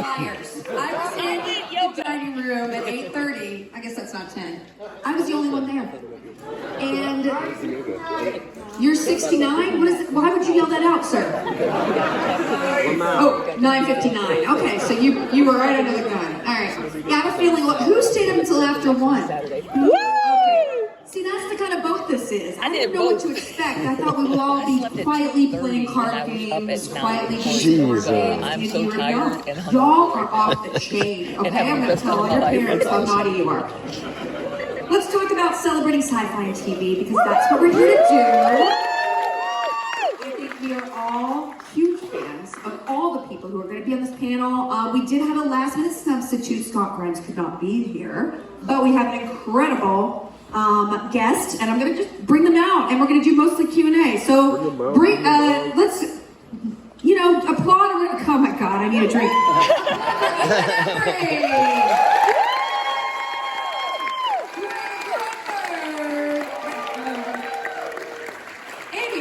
liars. I was in the dining room at 8:30. I guess that's not 10. I was the only one there. And you're 69? What is it? Why would you yell that out, sir? Oh, 9:59. Okay, so you were right under the gun. All right. Yeah, I have a feeling. Who stayed up until after 1? Okay. See, that's the kind of boat this is. I didn't know what to expect. I thought we would all be quietly playing card games, quietly playing board games. I'm so tired. Y'all are off the chain. Okay, I'm going to tell all your parents how naughty you are. Let's talk about celebrating sci-fi and TV because that's what we're here to do. I think we are all huge fans of all the people who are going to be on this panel. We did have a last-minute substitute. Scott Grimes could not be here, but we have an incredible guest, and I'm going to just bring them out, and we're going to do mostly Q&A. So let's, applaud. Oh my God, I need a drink.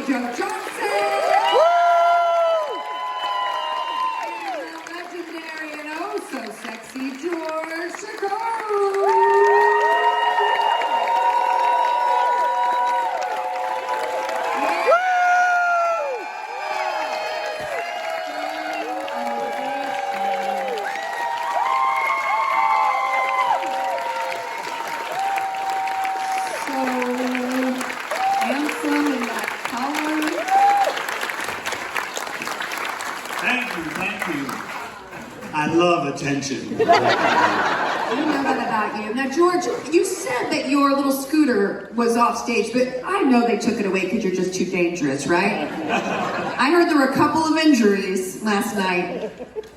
Johnson! And the legendary and oh so sexy George I love attention. You know that about you. Now, George, you said that your little scooter was off stage, but I know they took it away because you're just too dangerous, right? I heard there were a couple of injuries last night.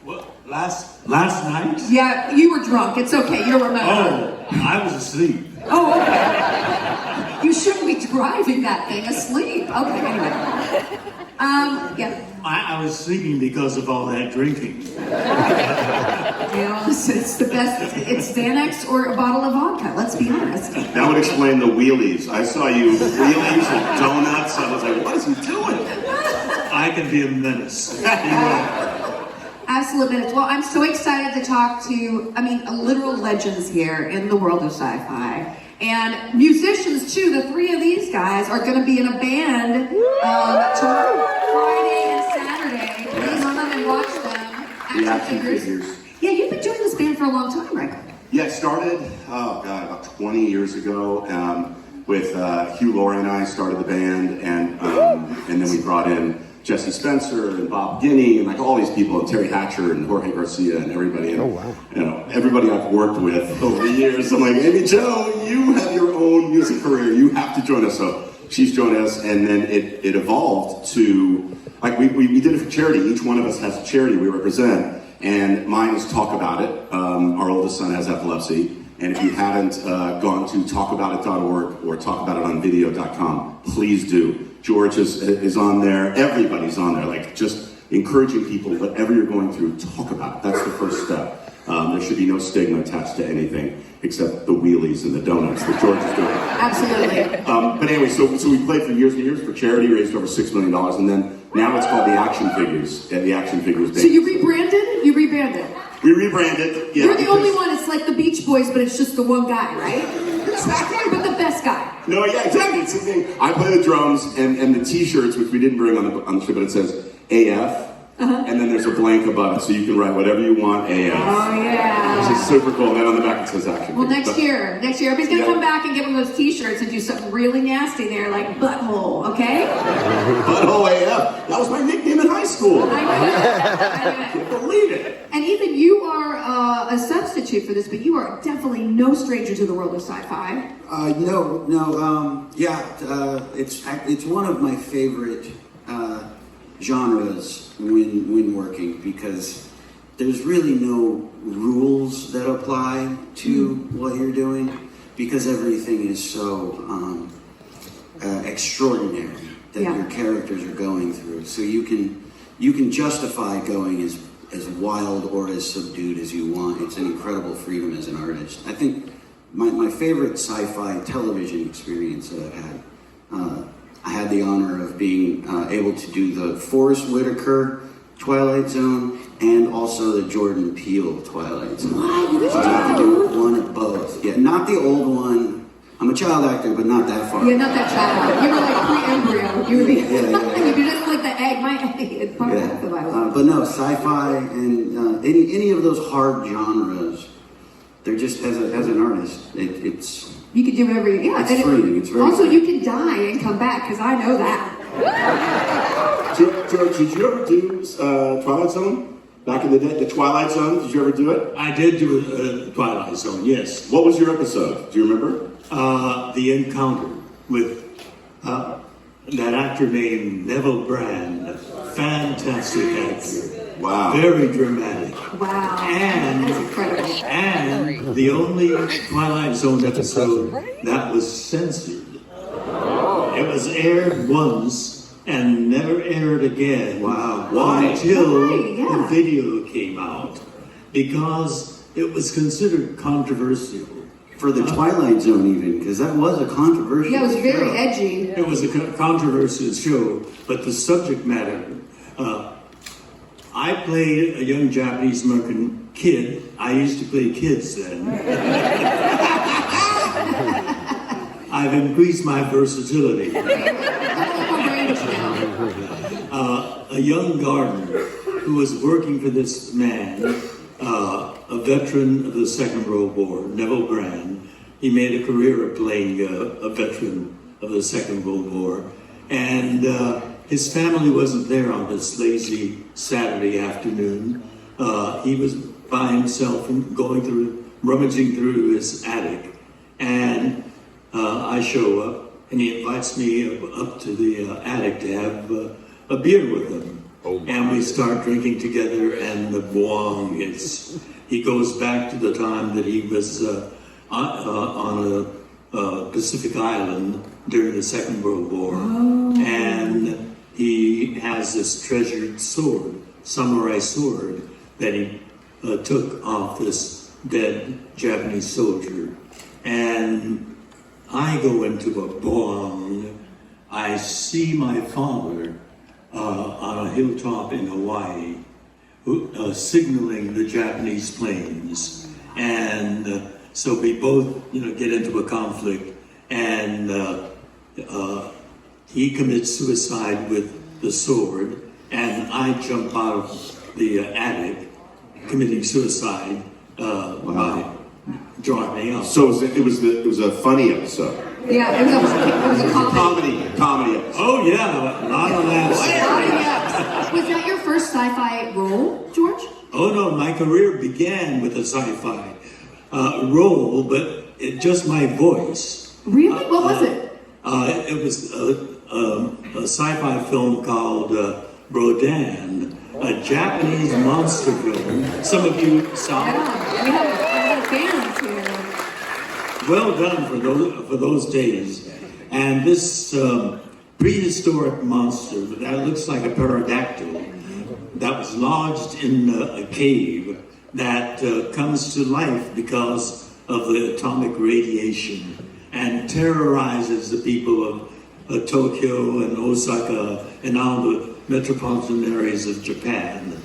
What? Last night? Yeah, you were drunk. It's okay. You don't remember. Oh, I was asleep. Oh, okay. You shouldn't be driving that thing asleep. Okay, anyway. Yeah. I was sleeping because of all that drinking. Yeah, it's the best. It's Xanax or a bottle of vodka, let's be honest. That would explain the wheelies. I saw you wheelies and donuts. I was like, what is he doing? I can be a menace. Absolute minutes. Well, I'm so excited to talk to, literal legends here in the world of sci-fi. And musicians too. The three of these guys are going to be in a band tomorrow, Friday and Saturday. Please come and watch them. Action figures. Yeah, you've been doing this band for a long time, right? Yeah, it started, about 20 years ago with Hugh Laurie and I started the band, and then we brought in Jesse Spencer and Bob Guinea and like all these people, and Terry Hatcher and Jorge Garcia and everybody. And, everybody I've worked with over the years. I'm like, Amy Jo, you have your own music career. You have to join us. So she's joined us, and then it evolved to, like we did it for charity. Each one of us has a charity we represent. And mine is Talk About It. Our oldest son has epilepsy. And if you haven't gone to talkaboutit.org or talkaboutonvideo.com, please do. George is on there. Everybody's on there. Like, just encouraging people, whatever you're going through, talk about it. That's the first step. There should be no stigma attached to anything except the wheelies and the donuts that George is doing. Absolutely. But anyway, so we played for years and years for charity, raised over $6 million, and then now it's called the Action Figures. The Action Figures Band. So you rebranded? You rebranded? We rebranded. Yeah, you're the only one. It's like the Beach Boys, but it's just the one guy, right? Exactly. But the best guy. No, yeah, exactly. It's the thing. I play the drums, and the T-shirts, which we didn't bring on the show, but it says AF. And then there's a blank above it, so you can write whatever you want, AF. Oh, yeah. Which is super cool. And then on the back it says Action. Well, next year, everybody's going to come back and give them those T-shirts and do something really nasty there, like Butthole, okay? Butthole AF. That was my nickname in high school. I know. I can't believe it. And even you are a substitute for this, but you are definitely no stranger to the world of sci-fi. It's one of my favorite genres when working, because there's really no rules that apply to what you're doing, because everything is so extraordinary that your characters are going through. So you can justify going as wild or as subdued as you want. It's an incredible freedom as an artist. I think my favorite sci-fi television experience that I've had, I had the honor of being able to do the Forrest Whitaker Twilight Zone and also the Jordan Peele Twilight Zone. So I have to do one of both. Yeah, not the old one. I'm a child actor, but not that far. Yeah, not that child. You were like pre-embryo. You were the, Yeah. you're just like the egg. My egg is part of the Bible. But no, sci-fi and any of those hard genres, they're just, as an artist, it's You can do whatever you, yeah. It's freeing. It's very also, freeing. you can die and come back, because I know that. George, did you ever do Twilight Zone? Back in the day, the Twilight Zone, did you ever do it? I did do Twilight Zone, yes. What was your episode? Do you remember? The encounter with that actor named Neville Brand. Fantastic actor. Wow. Very dramatic. Wow. And, that's incredible. and the only Twilight Zone episode that was censored. It was aired once and never aired again. Wow. Why? Until Why? Yeah. the video came out. Because it was considered controversial. for the Twilight Zone even, because that was a controversial Yeah, it was very show. edgy. It was a controversial show, but the subject matter. I played a young Japanese American kid. I used to play kids then. I've increased my versatility. A young gardener who was working for this man, a veteran of the Second World War, Neville Brand. He made a career of playing a veteran of the Second World War. And his family wasn't there on this lazy Saturday afternoon. He was by himself and rummaging through his attic. And I show up, and he invites me up to the attic to have a beer with him. And we start drinking together, and the boing hits. He goes back to the time that he was on a Pacific island during the Second World War. And he has this treasured sword, samurai sword, that he took off this dead Japanese soldier. And I go into a boing. I see my father on a hilltop in Hawaii, signaling the Japanese planes. And so we both, get into a conflict, and he commits suicide with the sword, and I jump out of the attic, committing suicide by driving up. So it was a funny episode. Yeah, it was a comedy. Comedy episode. Oh yeah, a lot of laughs. Was that your first sci-fi role, George? Oh no, my career began with a sci-fi role, but just my voice. Really? What was it? It was a sci-fi film called Rodan, a Japanese monster film. Some of you saw it. Yeah, we have fans here. Well done for those days. And this prehistoric monster that looks like a pterodactyl that was lodged in a cave that comes to life because of the atomic radiation and terrorizes the people of Tokyo and Osaka and all the metropolitan areas of Japan.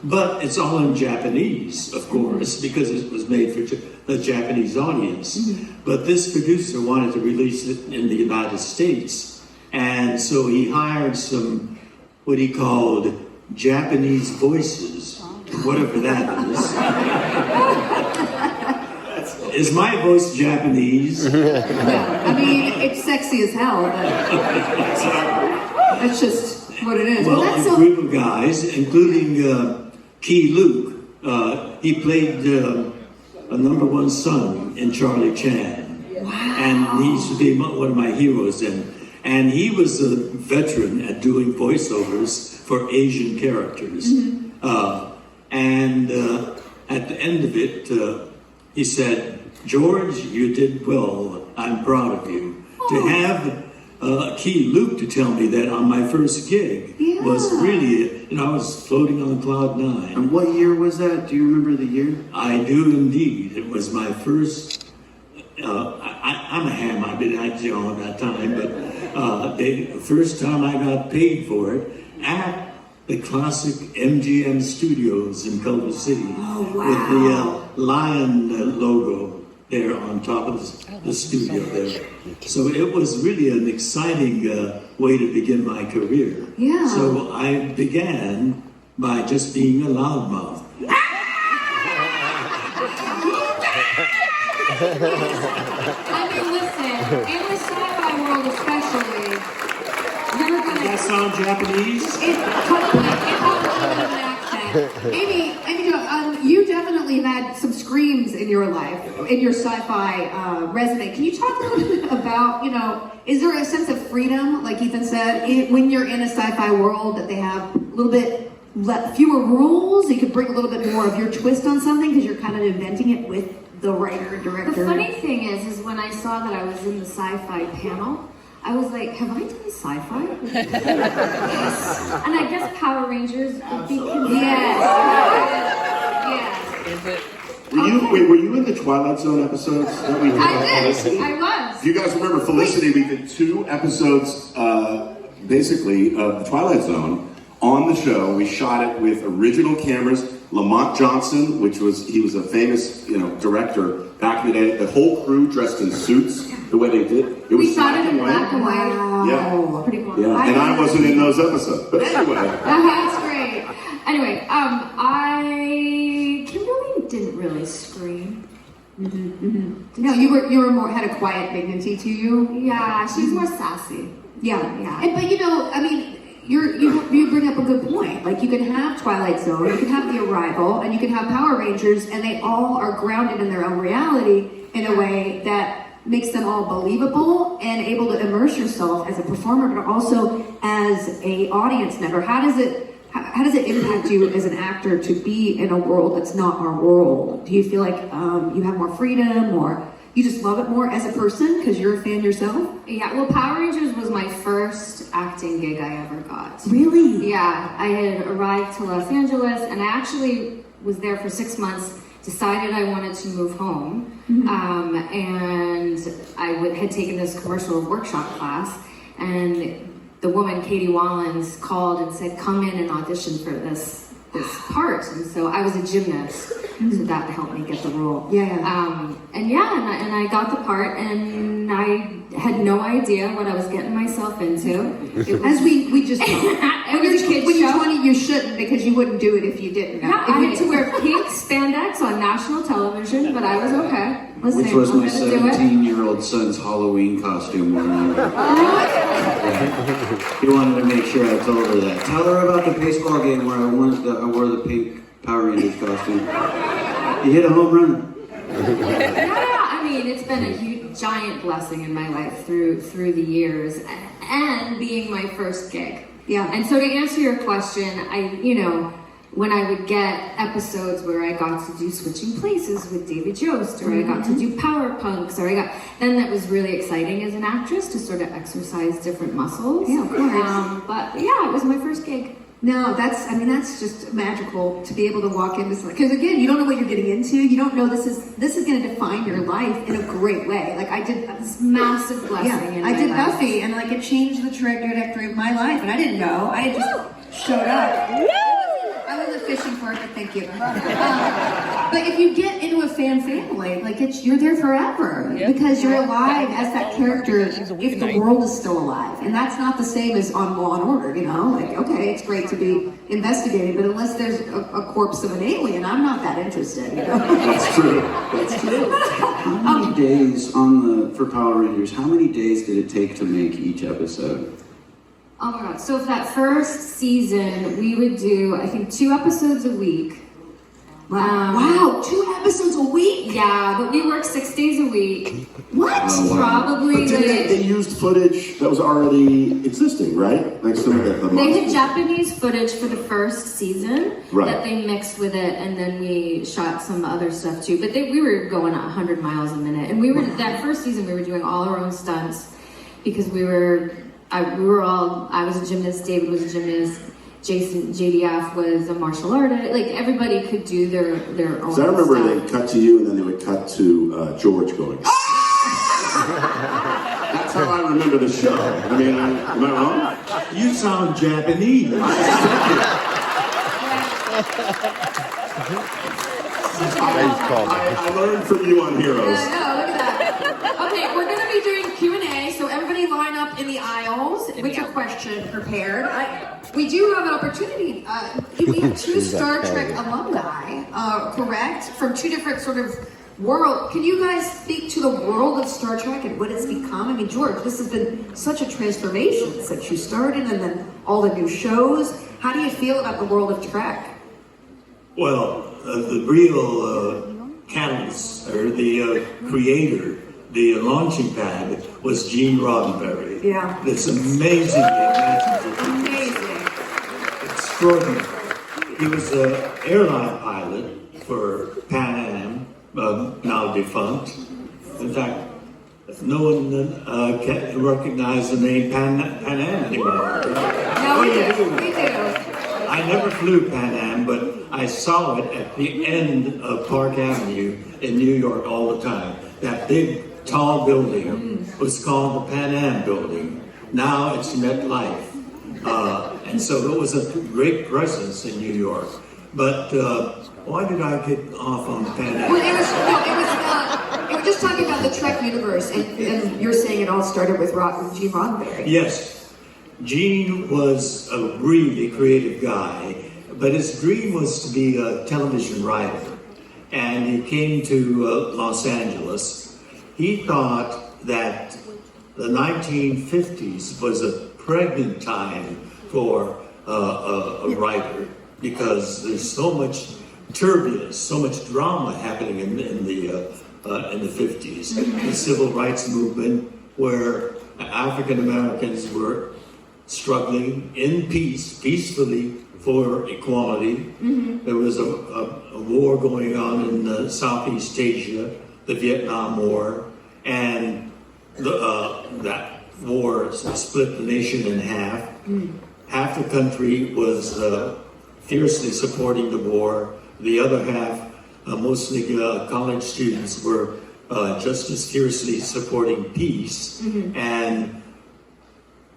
But it's all in Japanese, of course, because it was made for the Japanese audience. But this producer wanted to release it in the United States. And so he hired some, what he called Japanese voices, whatever that is. Is my voice Japanese? Yeah, I mean, it's sexy as hell, but that's just what it is. Well, that's a group of guys, including Key Luke, he played a #1 son in Charlie Chan. Wow. And he used to be one of my heroes then. And he was a veteran at doing voiceovers for Asian characters. And at the end of it, he said, "George, you did well. I'm proud of you." To have Key Luke to tell me that on my first gig was really, I was floating on cloud nine. And what year was that? Do you remember the year? I do indeed. It was my first. I'm a ham. I've been acting at that time, but the first time I got paid for it at the classic MGM Studios in Culver City wow. with the lion logo there on top of the studio there. So it was really an exciting way to begin my career. Yeah. So I began by just being a loudmouth. I mean, listen, in the sci-fi world especially, you're gonna... Does that sound Japanese? It totally has an accent. Amy, you definitely had some screams in your life, in your sci-fi resume. Can you talk a little bit about, is there a sense of freedom, like Ethan said, when you're in a sci-fi world that they have a little bit fewer rules? You could bring a little bit more of your twist on something because you're kind of inventing it with the writer, director. The funny thing is when I saw that I was in the sci-fi panel, I was like, have I done sci-fi? Yes. And I guess Power Rangers would be considered. Yes. Were you in the Twilight Zone episodes that we did? I did. I was. Do you guys remember Felicity? We did 2 episodes, basically, of the Twilight Zone on the show. We shot it with original cameras. Lamont Johnson, he was a famous, director back in the day. The whole crew dressed in suits, the way they did. We shot it in black and white. Yeah. Pretty cool. Yeah. And I wasn't in those episodes. But anyway. That's great. Anyway, Kimberly didn't really scream. No, you were more, had a quiet dignity to you. Yeah, she's more sassy. Yeah. But you bring up a good point. Like, you can have Twilight Zone, you can have The Arrival, and you can have Power Rangers, and they all are grounded in their own reality in a way that makes them all believable and able to immerse yourself as a performer, but also as a audience member. How does it impact you as an actor to be in a world that's not our world? Do you feel like you have more freedom, or you just love it more as a person because you're a fan yourself? Yeah, well, Power Rangers was my first acting gig I ever got. Really? Yeah, I had arrived to Los Angeles, and I actually was there for 6 months, decided I wanted to move home, and I had taken this commercial workshop class, and the woman, Katie Wallens, called and said, come in and audition for this part. And so I was a gymnast, so that helped me get the role. And I got the part, and I had no idea what I was getting myself into. It was, as we just know. When you're 20, you shouldn't, because you wouldn't do it if you didn't. Yeah, I had to wear pink spandex on national television, but I was okay. Listen, Which was my I'm gonna do it. 17-year-old son's Halloween costume one night. He wanted to make sure I told her that. Tell her about the baseball game where I wore the pink Power Rangers costume. You hit a home run. Yeah, I mean, it's been a huge, giant blessing in my life through the years, and being my first gig. Yeah. And so to answer your question, when I would get episodes where I got to do Switching Places with David Yost, or I got to do Power Punks, then that was really exciting as an actress to sort of exercise different muscles. Yeah, of course. But yeah, it was my first gig. No, that's just magical to be able to walk into something. Because again, you don't know what you're getting into. You don't know this is going to define your life in a great way. Like, I did this Massive blessing in my I did life. Buffy, and like, it changed the trajectory of my life, and I didn't know. I had just showed up. I wasn't fishing for it, but thank you. But if you get into a fan family, like, you're there forever because you're alive as that character if the world is still alive, and that's not the same as on Law and Order. Like, okay, it's great to be investigating, but unless there's a corpse of an alien, I'm not that interested. That's true. That's true. How many days for Power Rangers? How many days did it take to make each episode? Oh my god, so for that first season, we would do, I think, 2 episodes a week. Wow, 2 episodes a week? Yeah, but we worked 6 days a week. What? Oh, wow. Probably But they used footage that was already existing, right? Like some of the They had Japanese footage for the first season Right. that they mixed with it, and then we shot some other stuff too. But we were going 100 miles a minute, and that first season we were doing all our own stunts because I was a gymnast, David was a gymnast, JDF was a martial artist. Like, everybody could do their own. So I remember stuff. they'd cut to you, and then they would cut to George going. That's how I remember the show. I mean, am I wrong? You sound Japanese. I learned from you on Heroes. Yeah, no, look at that. Okay, we're going to be doing Q&A, so everybody line up in the aisles with your question prepared. We do have an opportunity. We have two Star Trek alumni, correct? From two different sort of world. Can you guys speak to the world of Star Trek and what it's become? I mean, George, this has been such a transformation since you started and then all the new shows. How do you feel about the world of Trek? Well, the real catalyst, or the creator, the launching pad, was Gene Roddenberry. Yeah. It's amazing. Amazing. Extraordinary. He was an airline pilot for Pan Am, now defunct. In fact, no one can recognize the name Pan Am anymore. No, we do. We do. I never flew Pan Am, but I saw it at the end of Park Avenue in New York all the time. That big, tall building was called the Pan Am building. Now it's MetLife. And so it was a great presence in New York. But why did I get off on Pan Am? Well, it was just talking about the Trek universe, and you're saying it all started with Gene Roddenberry. Yes. Gene was a really creative guy, but his dream was to be a television writer. And he came to Los Angeles. He thought that the 1950s was a pregnant time for a writer because there's so much turbulence, so much drama happening in the 50s. The civil rights movement, where African Americans were struggling in peacefully for equality. There was a war going on in Southeast Asia, the Vietnam War, and that war split the nation in half. Half the country was fiercely supporting the war. The other half, mostly college students, were just as fiercely supporting peace. And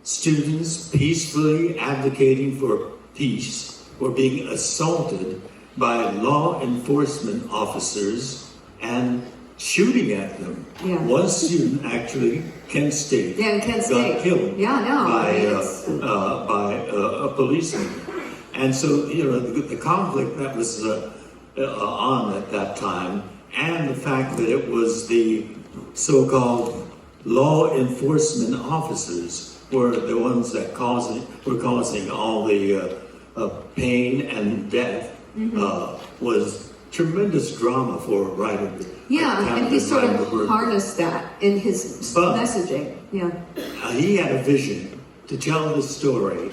students peacefully advocating for peace were being assaulted by law enforcement officers and shooting at them. Yeah. One student, actually, Kent State, Yeah, in Kent State. got killed Yeah, I know. by a policeman. And so, the conflict that was on at that time, and the fact that it was the so-called law enforcement officers were the ones that were causing all the pain and death, was tremendous drama for a writer. Yeah, and he sort of harnessed that in his messaging. Yeah. He had a vision to tell the story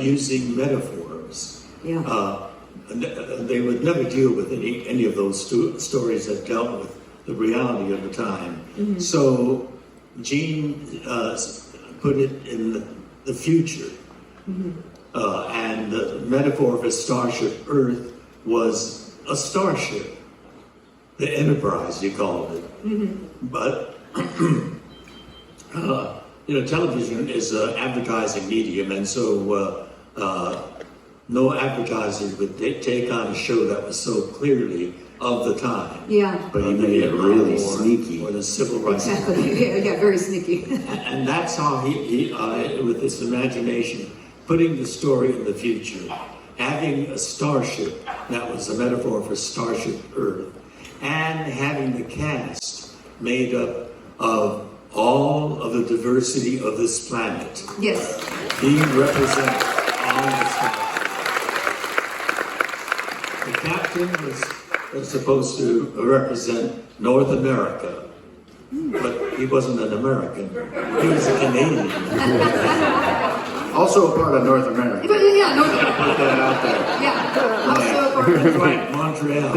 using metaphors. Yeah. They would never deal with any of those stories that dealt with the reality of the time. So Gene put it in the future. And the metaphor for Starship Earth was a starship. The Enterprise, you called it. But, television is an advertising medium, and so no advertiser would take on a show that was so clearly of the time. Yeah. But he made it really sneaky. Or the civil rights. Exactly. Yeah, very sneaky. And that's how he with his imagination, putting the story in the future, having a starship that was a metaphor for Starship Earth, and having the cast made up of all of the diversity of this planet. Yes. He represents all the stars. The captain was supposed to represent North America, but he wasn't an American. He was a Canadian. Also a part of North America. But yeah, North Put that out there. Yeah. Also, Right, Montreal.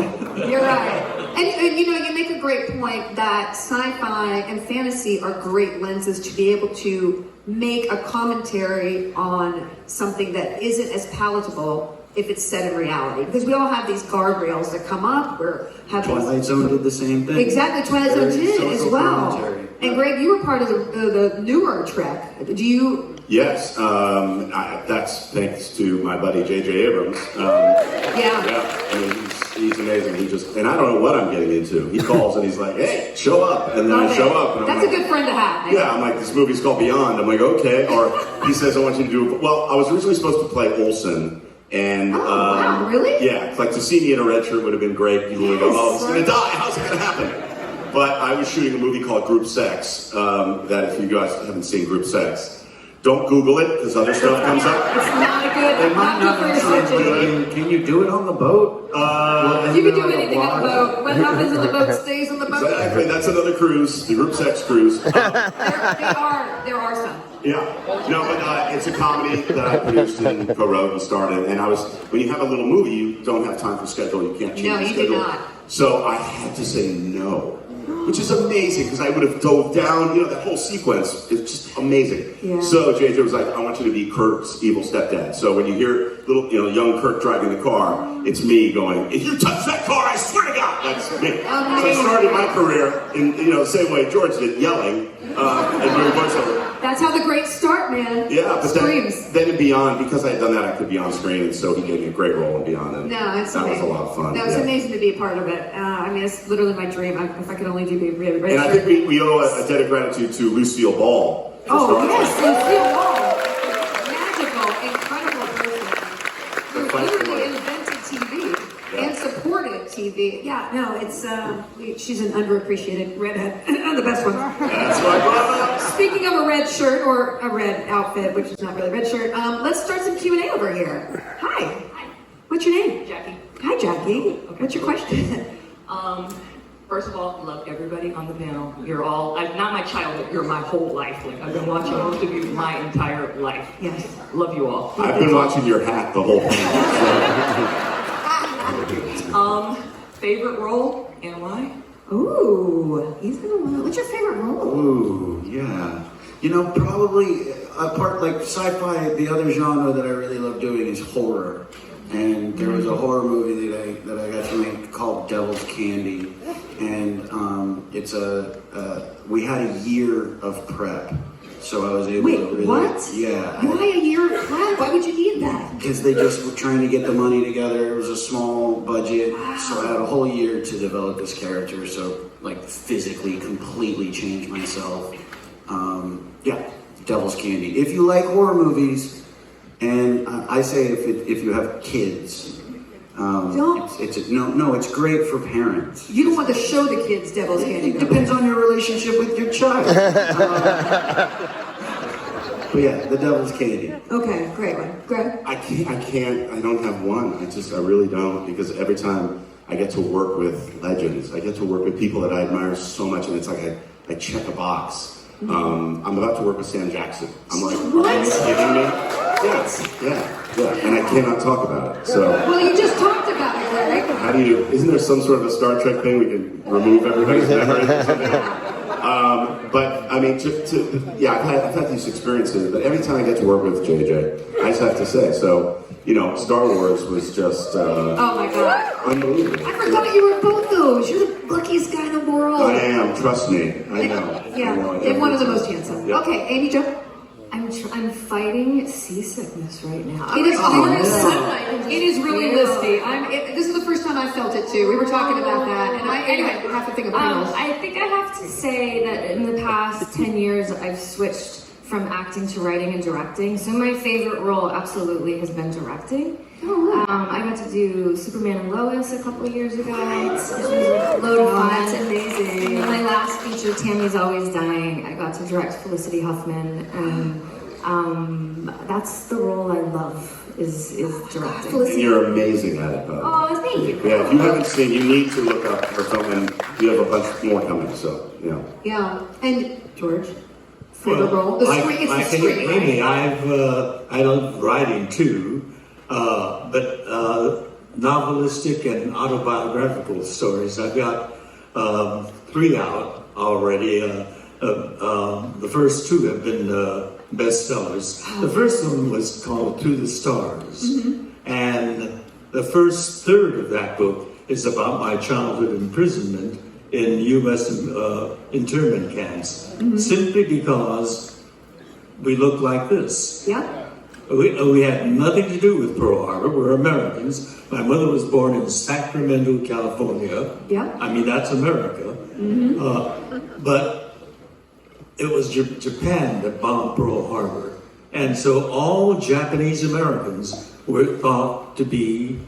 you're right. And you make a great point that sci-fi and fantasy are great lenses to be able to make a commentary on something that isn't as palatable if it's set in reality, because we all have these guardrails that come up or have Twilight Zone did the same thing. Exactly, Twilight Zone Very did as social well. commentary. And Greg, you were part of the newer Trek. Do you? Yes, that's thanks to my buddy J.J. Abrams. Yeah. Yeah, I mean, he's amazing. And I don't know what I'm getting into. He calls and he's like, hey, show up. And then I show up. And That's a good friend to have. Yeah, I'm like, this movie's called Beyond. I'm like, okay. Or he says, I want you to do, well, I was originally supposed to play Olsen. And, wow, really? Yeah, like to see me in a red shirt would have been great. People would go, oh, he's going to die. How's it going to happen? But I was shooting a movie called Group Sex, that if you guys haven't seen Group Sex, don't Google it, because other stuff comes up. It's not a good, not good for your searches. Can you do it on the boat? You can do anything on the boat. What happens on the boat stays on the boat. Exactly, that's another cruise, the Group Sex cruise. There are some. Yeah, no, but it's a comedy that I produced and co-wrote and started. And when you have a little movie, you don't have time for schedule. You can't change No, the you schedule. do not. So I had to say no, which is amazing because I would have dove down. That whole sequence is just amazing. Yeah. So JJ was like, "I want you to be Kirk's evil stepdad." So when you hear little, young Kirk driving the car, it's me going, "If you touch that car, I swear to God, that's me." So I started my career in the same way George did, yelling and doing voiceover. That's how the greats start, man. Yeah, but Screams. then in Beyond, because I had done that, I could be on screen, and so he gave me a great role in Beyond, and No, it's that amazing. was a lot of fun. No, it's yeah. amazing to be a part of it. I mean, it's literally my dream. If I could only do be really rich. And I think we owe a debt of gratitude to Lucille Ball. For starting yes, that. Lucille Ball. Magical, incredible person. Who literally invented TV and supported TV. Yeah, no, it's she's an underappreciated redhead. The best one. That's my brother. Speaking of a red shirt or a red outfit, which is not really a red shirt, let's start some Q&A over here. Hi. What's your name? Jackie. Hi, Jackie. Okay. What's your question? First of all, love everybody on the panel. You're all, not my childhood, you're my whole life. Like, I've been watching most of you my entire life. Yes. Love you all. I've been watching your hat the whole time. Favorite role and why? Ooh, what's your favorite role? Ooh, yeah. Probably apart like sci-fi. The other genre that I really love doing is horror. And there was a horror movie that I got to make called Devil's Candy, and we had a year of prep, so I was able to really. What? Yeah. Why a year of prep? Why would you need that? Because they just were trying to get the money together. It was a small budget, so I had a whole year to develop this character. So physically, completely change myself. Yeah, Devil's Candy. If you like horror movies. And I say if you have kids, it's great for parents. You don't want to show the kids Devil's Candy. It depends on your relationship with your child. But yeah, the Devil's Candy. Okay, great one. Greg? I don't have one. I really don't, because every time I get to work with legends, I get to work with people that I admire so much, and it's like I check a box. I'm about to work with Sam Jackson. I'm like, what? Are you kidding me? Yeah, and I cannot talk about it. So, Well, you just talked about it, Greg. isn't there some sort of a Star Trek thing we can remove everybody's memory? But I mean, I've had these experiences, but every time I get to work with JJ, I just have to say, Star Wars was just Oh my God. unbelievable. I forgot you were both those. You're the luckiest guy in the world. I am, trust me. I know. And one of the most handsome. Yeah. Okay, Amy Jo. I'm fighting seasickness right now. It is Oh, it is really listy. This is the first time I felt it too. We were talking about that, and anyway, half the thing of panels. I think I have to say that in the past 10 years, I've switched from acting to writing and directing. So my favorite role absolutely has been directing. I got to do Superman and Lois a couple of years ago. It was a load of fun. That's amazing. And my last feature, Tammy's Always Dying, I got to direct Felicity Huffman, and that's the role I love is directing. And you're amazing at it, though. Oh, thank you. Yeah, if you haven't seen, you need to look up her film, and you have a bunch more coming. So, Yeah, and George, favorite role. The screen. It's the screen. Amy, I love writing too, but novelistic and autobiographical stories. I've got 3 out already. The first 2 have been bestsellers. The first one was called To the Stars, And the first third of that book is about my childhood imprisonment in U.S. internment camps, simply because we look like this. Yep. We had nothing to do with Pearl Harbor. We're Americans. My mother was born in Sacramento, California. Yeah. I mean, that's America. But it was Japan that bombed Pearl Harbor. And so all Japanese Americans were thought to be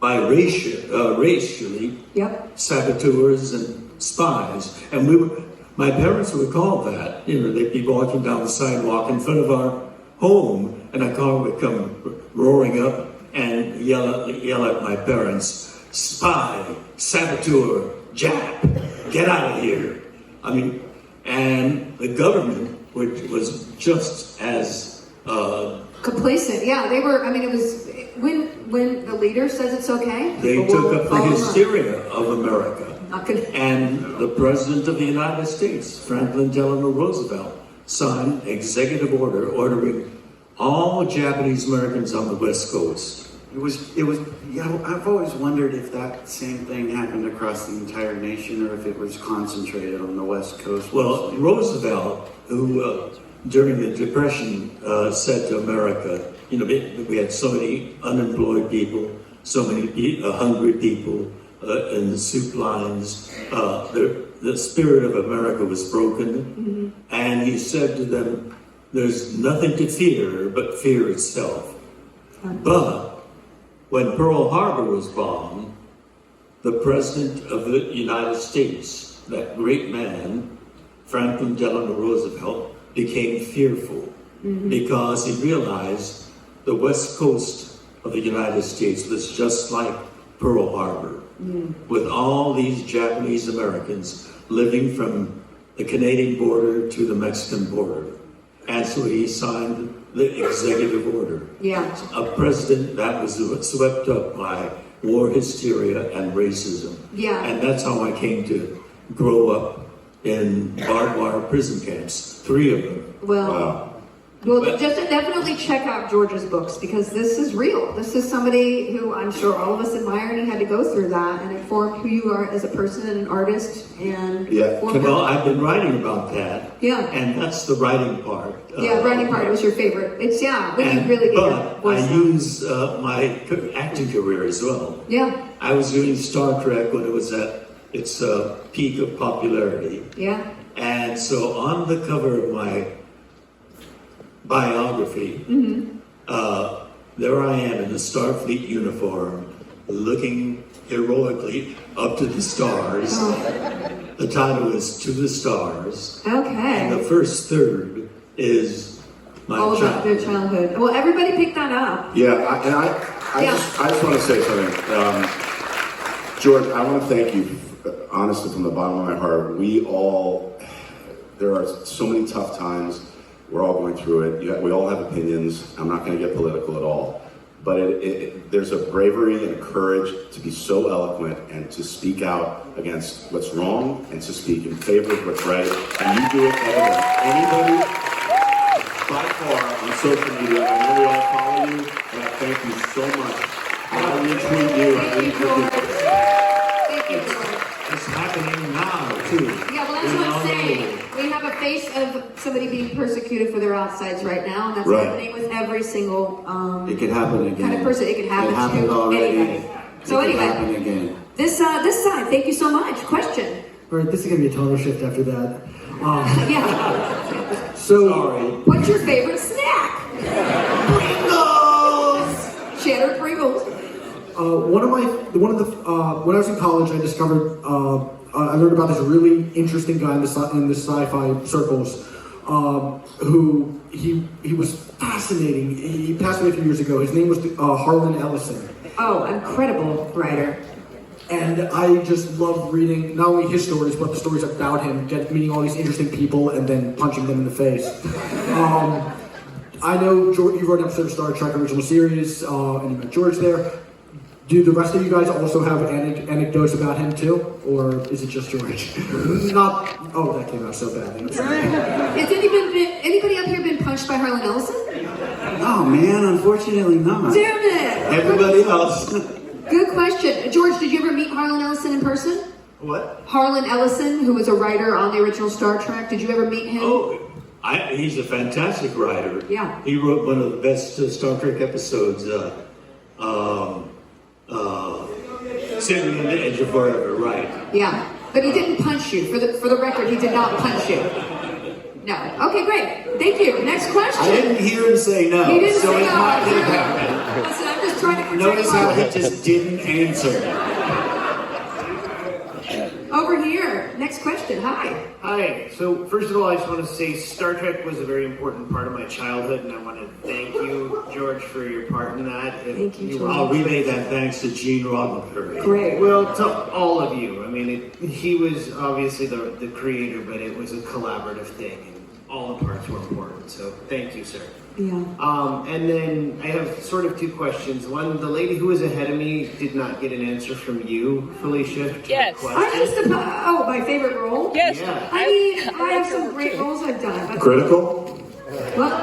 racially Yep. saboteurs and spies. And my parents would call that. They'd be walking down the sidewalk in front of our home, and a car would come roaring up and yell at my parents, "Spy, saboteur, Jap, get out of here." I mean, and the government was just as Complacent. Yeah, they were. I mean, it was when the leader says it's okay. they people took will up the follow along. hysteria of America. Not gonna- And the President of the United States, Franklin Delano Roosevelt, signed executive order ordering all Japanese Americans on the West Coast. I've always wondered if that same thing happened across the entire nation or if it was concentrated on the West Coast. Well, Roosevelt, who during the Depression said to America, we had so many unemployed people, so many hungry people in the soup lines. The spirit of America was broken, and he said to them, "There's nothing to fear but fear itself." But when Pearl Harbor was bombed, the President of the United States, that great man, Franklin Delano Roosevelt, became fearful because he realized the West Coast of the United States was just like Pearl Harbor, with all these Japanese Americans living from the Canadian border to the Mexican border. And so he signed the executive order. Yeah. A president that was swept up by war hysteria and racism. Yeah. And that's how I came to grow up in barbed wire prison camps, 3 of them. Well, just definitely check out George's books because this is real. This is somebody who I'm sure all of us admire, and he had to go through that, and it formed who you are as a person and an artist. And Well, I've been writing about that. Yeah. And that's the writing part. Writing part was your favorite. It's when you really get your But voice I out. use my acting career as well. Yeah. I was doing Star Trek when it was at its peak of popularity. Yeah. And so on the cover of my biography, there I am in the Starfleet uniform, looking heroically up to the stars. The title is To the Stars. Okay. And the first third is my All about childhood. their childhood. Well, everybody pick that up. I just want to say something. George, I want to thank you, honestly, from the bottom of my heart. There are so many tough times. We're all going through it. We all have opinions. I'm not going to get political at all. But there's a bravery and a courage to be so eloquent and to speak out against what's wrong and to speak in favor of what's right. And you do it better than anybody by far on social media. I know we all follow you, and I thank you so much. I retweet you. I retweet you. Thank you, George. It's happening now, too. Yeah, well, that's what I'm saying. We have a face of somebody being persecuted for their outsides right now, and that's Right. happening with every single It could happen again. kind of person. It can happen It happened to already. anybody. So It could happen anyway, again. this side, thank you so much. Question. All right, this is going to be a total shift after that. Yeah. So, What's your favorite snack? Pringles. Cheddar Pringles. when I was in college, I discovered, I learned about this really interesting guy in the sci-fi circles, who he was fascinating. He passed away a few years ago. His name was Harlan Ellison. Oh, incredible writer. And I just love reading not only his stories, but the stories about him, meeting all these interesting people and then punching them in the face. I know George, you wrote an episode of Star Trek original series, and you met George there. Do the rest of you guys also have anecdotes about him too? Or is it just George? That came out so badly. I'm sorry. Has anybody up here been punched by Harlan Ellison? Oh man, unfortunately not. Damn it! Everybody else. Good question. George, did you ever meet Harlan Ellison in person? What? Harlan Ellison, who was a writer on the original Star Trek. Did you ever meet him? Oh, he's a fantastic writer. Yeah. He wrote one of the best Star Trek episodes, Sitting on the Edge of Forever, right. Yeah. But he didn't punch you. For the record, he did not punch you. No. Okay, great. Thank you. Next question. I didn't hear him say no. He didn't so say it no. might have happened. Listen, I'm just trying to protect Notice how he you. just didn't answer. Over here. Next question. Hi. Hi. So first of all, I just want to say Star Trek was a very important part of my childhood, and I want to thank you, George, for your part in that. Thank you, were- George. I'll relay that thanks to Gene Roddenberry. Great. Well, to all of you. I mean, he was obviously the creator, but it was a collaborative thing, and all the parts were important. So thank you, sir. Yeah. And then I have sort of two questions. One, the lady who was ahead of me did not get an answer from you, Felicia. to Yes. her question. I'm just about, my favorite role? Yes. Yeah. I mean, I have some great roles I've done. But Critical? what?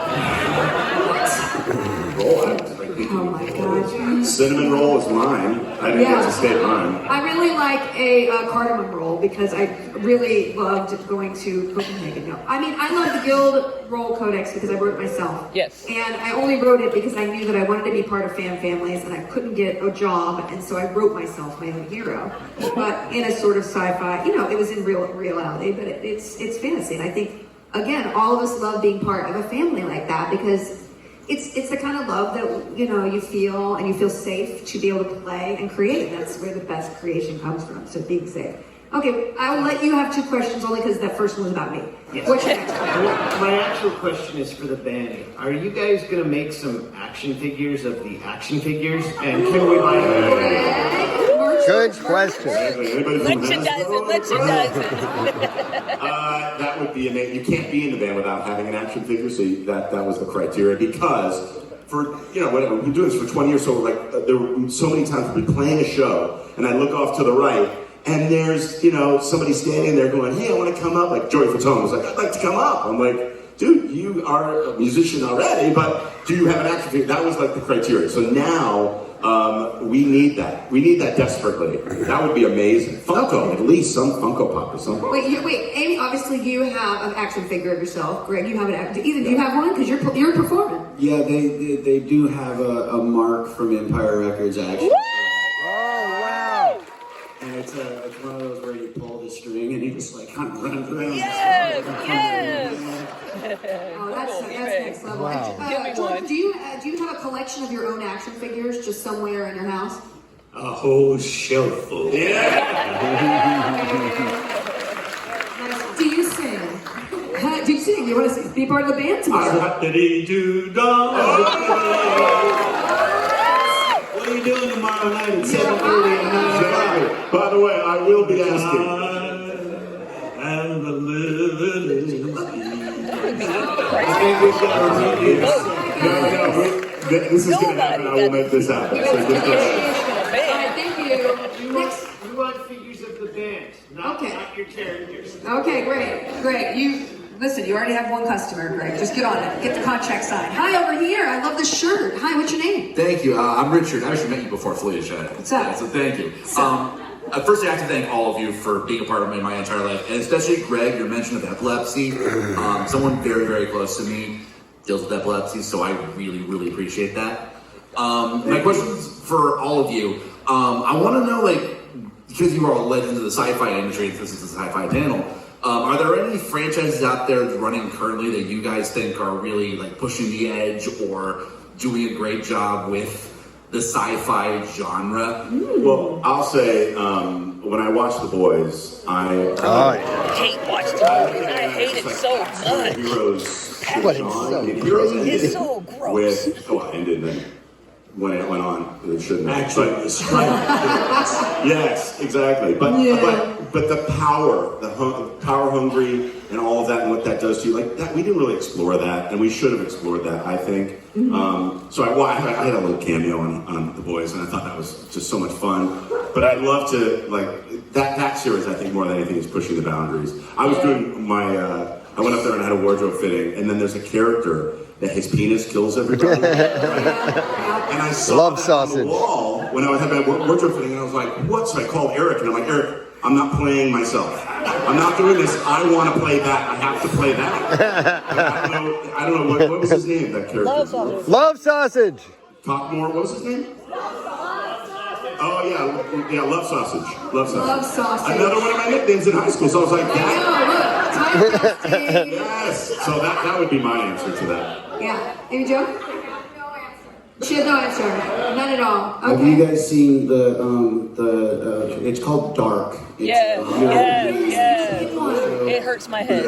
Oh my god. Cinnamon roll is mine. I didn't get to state mine. I really like a cardamom roll because I really loved going to Copenhagen. No, I mean, I love the Guild Roll Codex because I wrote it myself. Yes. And I only wrote it because I knew that I wanted to be part of fan families and I couldn't get a job, and so I wrote myself my own hero. But in a sort of sci-fi, it was in reality, but it's fantasy. And I think, again, all of us love being part of a family like that because it's the kind of love that you feel, and you feel safe to be able to play and create. That's where the best creation comes from. So being safe. Okay, I will let you have two questions only because that first one was about me. Yes. What's your next question? My actual question is for the band. Are you guys going to make some action figures of the action figures? And can we buy them? Good question. Anybody from Merchandising. That would be amazing. You can't be in the band without having an action figure, so that was the criteria. Because for whatever, we've been doing this for 20 years, so there were so many times we'd be playing a show, and I look off to the right, and there's somebody standing there going, "Hey, I want to come up." Like Joey Fatone was like, "I'd like to come up." I'm like, "Dude, you are a musician already, but do you have an action figure?" That was like the criteria. So now. We need that. We need that desperately. That would be amazing. Funko, at least some Funko Pop or something. Wait, Amy. Obviously, you have an action figure of yourself. Greg, you have an. Ethan, do you have one? Because you're performing. Yeah, they do have a mark from Empire Records actually. Oh, wow. And it's one of those where you pull the string and he just like kind of runs around. Yes. Oh, that's next level. Wow. Give me George, one. do you have a collection of your own action figures just somewhere in your house? A whole shelf full. Nice. Do you sing? Do you sing? You want to be part of the band tomorrow? What are you doing tomorrow night at 7:30 at night? By the way, I will be asking. And the living I think we've got to this is going to happen. I will make this happen. So good question. Thank you. Next. We want figures of the band, not your characters. Okay, great. You listen. You already have one customer, Greg. Just get on it. Get the contract signed. Hi, over here. I love this shirt. Hi, what's your name? Thank you. I'm Richard. I actually met you before, Felicia. What's up? Yeah, so thank you. Firstly, I have to thank all of you for being a part of my entire life, and especially Greg, your mention of epilepsy. Someone very, very close to me deals with epilepsy, so I really, really appreciate that. My questions for all of you. I want to know, because you are all legends of the sci-fi industry, this is a sci-fi panel, are there any franchises out there running currently that you guys think are really pushing the edge or doing a great job with the sci-fi genre? Well, I'll say, when I watch The Boys, I hate watching the movies. I hate it so much. Heroes. But it's so Heroes ended It's so gross. ended then when it went on, it shouldn't have. Actually, the strike. Yes, exactly. But the power, power hungry, and all of that, and what that does to you, that we didn't really explore that, and we should have explored that, I think. So I had a little cameo on The Boys, and I thought that was just so much fun. But I'd love to that series. I think more than anything is pushing the boundaries. I was doing I went up there and had a wardrobe fitting, and then there's a character that his penis kills everybody. And I saw that on the wall when I had that wardrobe fitting, and I was like, what? So I called Eric, and I'm like, Eric, I'm not playing myself. I'm not doing this. I want to play that. I have to play that. I don't know what was his name, that character? Love Sausage. Love Sausage. Talk more. What was his name? Oh yeah, Love Sausage. Love Sausage. Love Sausage. Another one of my nicknames in high school. So I was like, Oh, look, typecasting. yes. So that would be my answer to that. Yeah. Amy Jo? She has no answer. None at all. Okay. Have you guys seen the it's called Dark. Yes. It hurts my head.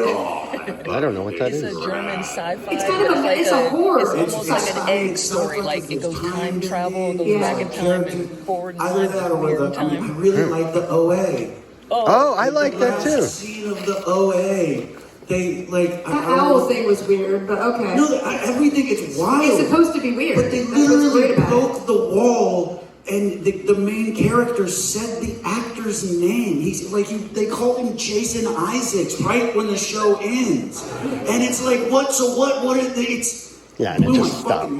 I don't know what that is. It's a German sci-fi. It's kind of it's a horror. It's almost like an egg story. Like it goes time travel, it goes back in time and forward in Either time. that or Weird I time. really like the OA. Oh, I like that too. The scene of the OA. They like That owl thing was weird, but okay. No, everything is wild. It's supposed to be weird. But they literally broke the wall, and the main character said the actor's name. He's like, they call him Jason Isaacs right when the show ends, and it's like, what? So what? What? It's yeah, and it just stopped.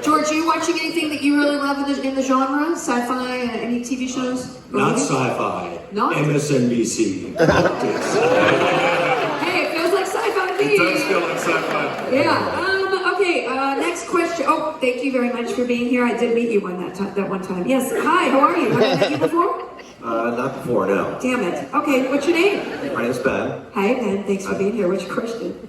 George, are you watching anything that you really love in the genre? Sci-fi? Any TV shows? Not sci-fi. Not? MSNBC. Hey, it feels like sci-fi to me. It does feel like sci-fi. Yeah. Okay. Next question. Oh, thank you very much for being here. I did meet you that one time. Yes. Hi. How are you? Have I met you before? Not before, no. Damn it. Okay. What's your name? My name's Ben. Hi, Ben. Thanks for being here. What's your question?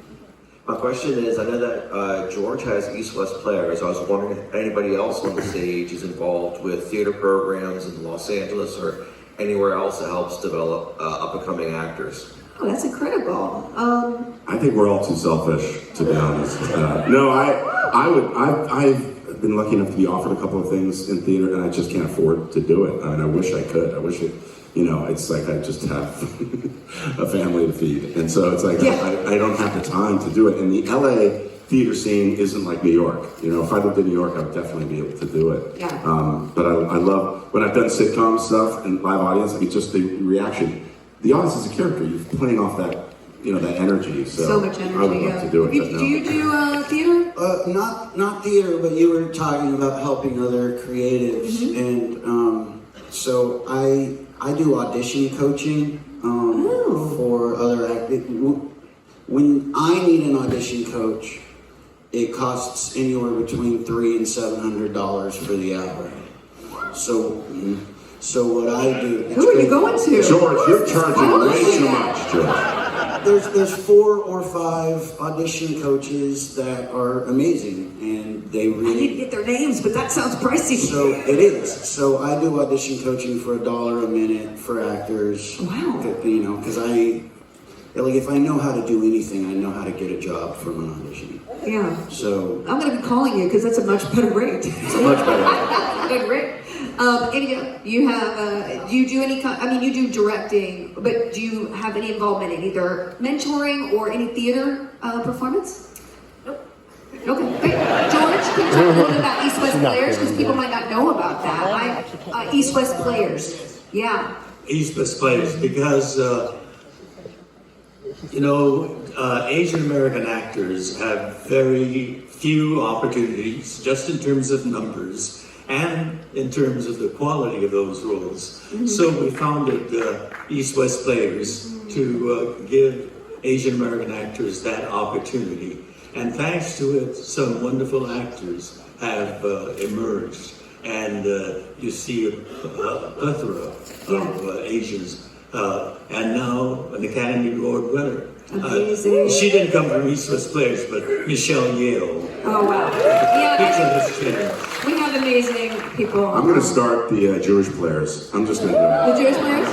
My question is, I know that George has East-West players. I was wondering if anybody else on the stage is involved with theater programs in Los Angeles or anywhere else that helps develop up-and-coming actors. Oh, that's incredible. I think we're all too selfish, to be honest. No, I've been lucky enough to be offered a couple of things in theater, and I just can't afford to do it. I wish I could. I wish it. It's like I just have a family to feed. And so it's like, I don't have the time to do it. And the LA theater scene isn't like New York. If I lived in New York, I would definitely be able to do it. Yeah. But I love, when I've done sitcom stuff and live audience, just the reaction. The audience is a character. You're playing off that, that energy. So much energy, I would love to do it. Do you do theater? Not theater, but you were talking about helping other creatives, and so I do audition coaching for other actors. When I need an audition coach, it costs anywhere between $300 and $700 for the hour. So what I do? Who are you going to? George, you're charging way too much, George. There's 4 or 5 audition coaches that are amazing, and they really. I didn't get their names, but that sounds pricey. So it is. So I do audition coaching for $1 a minute for actors. Wow. Because if I know how to do anything, I know how to get a job from an audition. Yeah. So I'm going to be calling you because that's a much better rate. It's a much better rate. Good rate. You have, do you do any, you do directing, but do you have any involvement in either mentoring or any theater performance? Nope. Okay, great. George, can you talk a little bit about East-West players? Because people might not know about that. East-West players. Yeah. East-West players, because, Asian American actors have very few opportunities, just in terms of numbers and in terms of the quality of those roles. So we founded East-West Players to give Asian American actors that opportunity. And thanks to it, some wonderful actors have emerged. And you see a plethora of Asians. And now an Academy Award winner. Amazing. She didn't come from East-West Players, but Michelle Yale. Oh, wow. Yeah, we have amazing people. I'm going to start the Jewish players. I'm just going to do it. The Jewish players?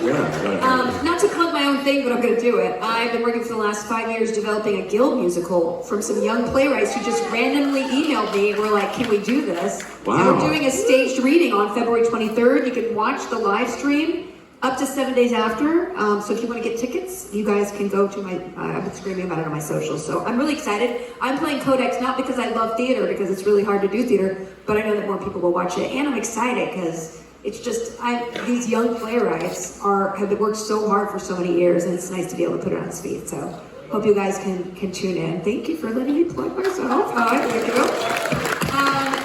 Yeah. Not to plug my own thing, but I'm going to do it. I've been working for the last 5 years developing a Guild musical from some young playwrights who just randomly emailed me and were like, can we do this? Wow. And we're doing a staged reading on February 23rd. You can watch the live stream up to 7 days after. So if you want to get tickets, you guys can go to my, I've been screaming about it on my socials. So I'm really excited. I'm playing Codex, not because I love theater, because it's really hard to do theater, but I know that more people will watch it. And I'm excited because it's just, these young playwrights have worked so hard for so many years, and it's nice to be able to put it on its feet. So hope you guys can tune in. Thank you for letting me plug myself. Hi, thank you.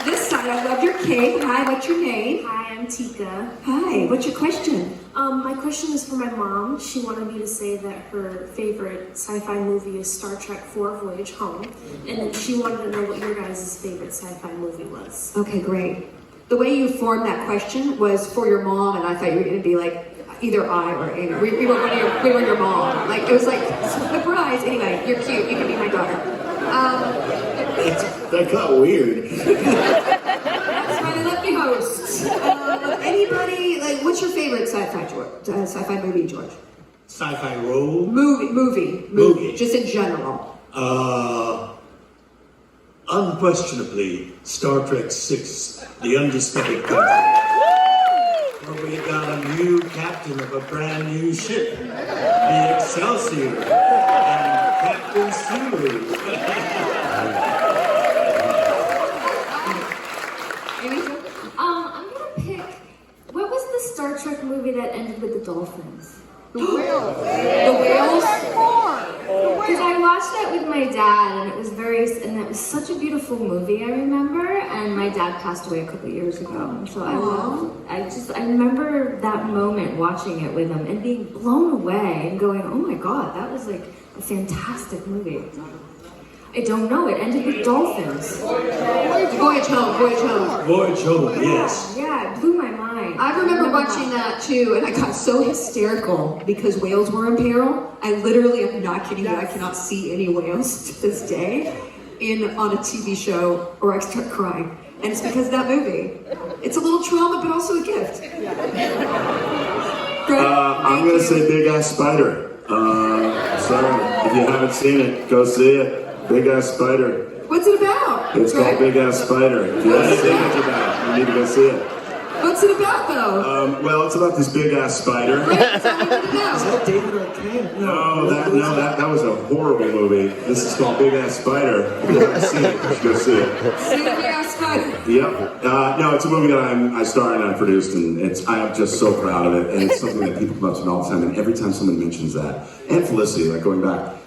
This side, I love your cake. Hi, what's your name? Hi, I'm Tika. Hi, what's your question? My question is for my mom. She wanted me to say that her favorite sci-fi movie is Star Trek IV Voyage Home. And then she wanted to know what your guys' favorite sci-fi movie was. Okay, great. The way you formed that question was for your mom, and I thought you were going to be like, either I or Amy. We were your mom. Like, it was like, surprise. Anyway, you're cute. You can be my daughter. That got weird. That's why they let me host. Anybody, like, what's your favorite sci-fi movie, George? Sci-fi role? Movie. Just in general. Unquestionably, Star Trek VI, The Undiscovered Country. Where we got a new captain of a brand new ship, the Excelsior, and Captain Sulu. I'm gonna pick, what was the Star Trek movie that ended with the dolphins? The Whales. The Whales? Because I watched that with my dad, and it was such a beautiful movie, I remember, and my dad passed away a couple years ago, and so I remember that moment watching it with him and being blown away and going, oh my god, that was like a fantastic movie. I don't know, it ended with dolphins. Voyage Home, yes. Yeah, it blew my mind. I remember watching that too, and I got so hysterical because whales were in peril. I literally am not kidding you. I cannot see any whales to this day on a TV show, or I start crying. And it's because of that movie. It's a little trauma, but also a gift. I'm going to say Big Ass Spider. Sorry, if you haven't seen it, go see it. Big Ass Spider. What's it about? It's called Big Ass Spider. If you haven't seen it, you need to go see it. What's it about, though? Well, it's about this big ass spider. Is that David Arquette? No, that was a horrible movie. This is called Big Ass Spider. If you haven't seen it, you should go see it. See the Big Ass Spider. Yep. No, it's a movie that I starred and I produced, and I'm just so proud of it. And it's something that people come up to me all the time. And every time someone mentions that, and Felicia, like going back,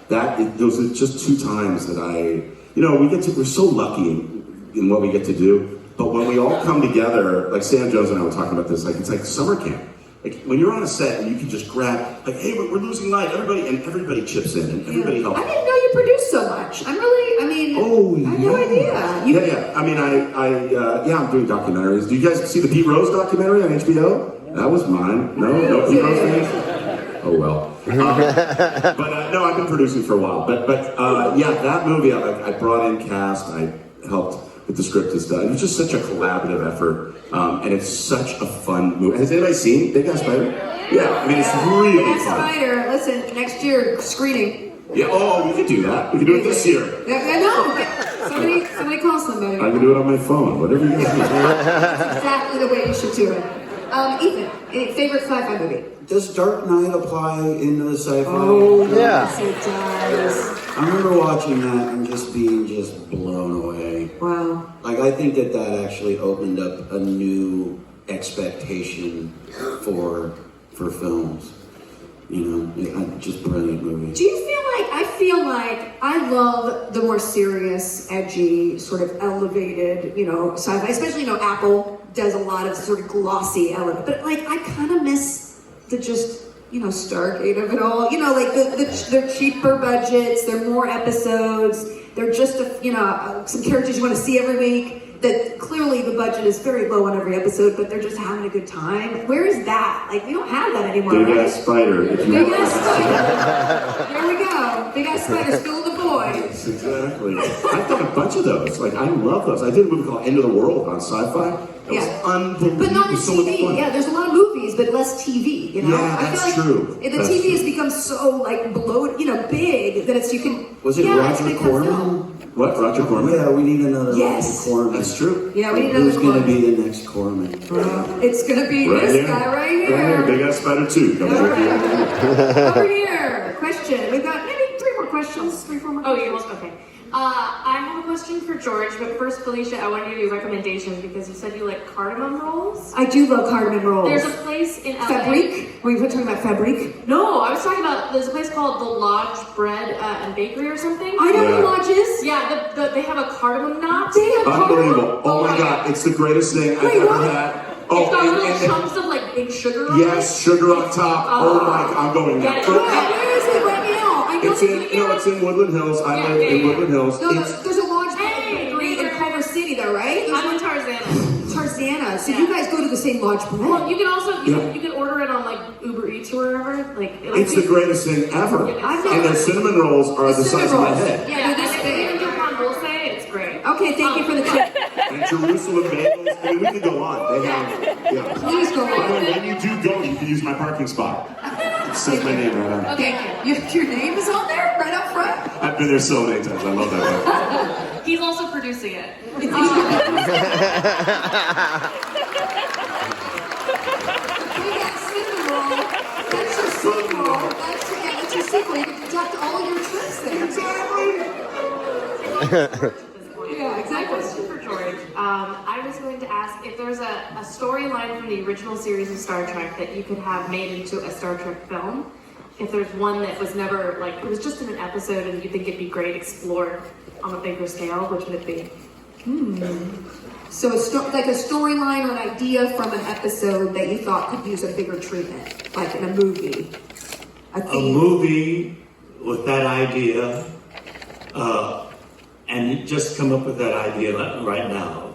those are just 2 times that we're so lucky in what we get to do. But when we all come together, like Sam Jones and I were talking about this, like it's like summer camp. Like when you're on a set and you can just grab, like, hey, we're losing light, everybody chips in and everybody helps. I didn't know you produced so much. I had no idea. I'm doing documentaries. Do you guys see the Pete Rose documentary on HBO? That was mine. No Pete Rose fans? Oh well. No, I've been producing for a while. But that movie, I brought in cast, I helped with the script and stuff. It was just such a collaborative effort, and it's such a fun movie. Has anybody seen Big Ass Spider? Yeah, it's really Big Ass fun. Spider, listen, next year, screening. Yeah, we could do that. We could do it this year. I know. Somebody call somebody. I can do it on my phone, whatever you guys do. That's exactly the way you should do it. Ethan, favorite sci-fi movie? Does Dark Knight apply into the sci-fi? Oh, yeah. Yes, it does. I remember watching that and just being blown away. Wow. Like, I think that actually opened up a new expectation for films. Just brilliant movie. Do you feel like I love the more serious, edgy, sort of elevated, sci-fi, especially, Apple does a lot of sort of glossy element, but I kind of miss the just, Stargate of it all, they're cheaper budgets, they're more episodes, they're just, some characters you want to see every week. That clearly the budget is very low on every episode, but they're just having a good time. Where is that? We don't have that anymore, Big right? Ass Spider. Big Ass Spider. There we go. Big Ass Spider, still the boy. Yes, exactly. I've done a bunch of those. I love those. I did a movie called End of the World on Sci-Fi. It was unbelievable. But not on so much TV. fun. Yeah, there's a lot of movies, but less TV. Yeah, that's true. The TV has become so bloated, big that it's you can. Was it Roger Corman? What, Roger Corman? Yeah, we need another Yes. Roger Corman. That's true. Yeah, we need another Who's going to Corman. be the next Corman? It's gonna be Right this here. guy right Right here. here. Big Ass Spider 2. Come over here. Over here. Question. We've got maybe 3 more questions. 3, 4 more Oh, questions. you're welcome. Okay. I have a question for George, but first, Felicia, I want to give you recommendations because you said you like cardamom rolls. I do love cardamom rolls. There's a place in LA. Fabrique? Were you talking about Fabrique? No, I was talking about, there's a place called the Lodge Bread and Bakery or something. I know the Lodges. Yeah, they have a cardamom knot. They have Unbelievable. Oh my God, it's the greatest thing I've ever had. Oh, it's got little chunks of like big sugar on yes, sugar on top. Oh my, I'm going there. Where is it right now? I know It's in Woodland Hills. I live in Woodland Hills. No, there's a Lodge Bakery in Culver City though, right? I'm in Tarzana. Tarzana. So you guys go to the same Lodge Bread? Well, you can also, you can order it on like Uber Eats or wherever. It's the greatest thing ever. And their cinnamon rolls are the size of my head. Yeah, they're this big. You can do pan dulce, it's great. Okay, thank you for the tip. And Jerusalem bagels. I mean, we could go on. They have, Please go on. When you do go, you can use my parking spot. It says my name right on it. Okay, your name is on there, right up front? I've been there so many times. I love that. He's also producing it. They got cinnamon roll. That's your sequel. That's your sequel. You can conduct all your trips there. Exactly. Yeah, exactly. My question for George, I was going to ask if there's a storyline from the original series of Star Trek that you could have made into a Star Trek film. If there's one that was never, like, it was just in an episode and you think it'd be great explored on a bigger scale, which would it be? So like a storyline or an idea from an episode that you thought could use a bigger treatment, like in a movie. A movie with that idea, and you just come up with that idea right now.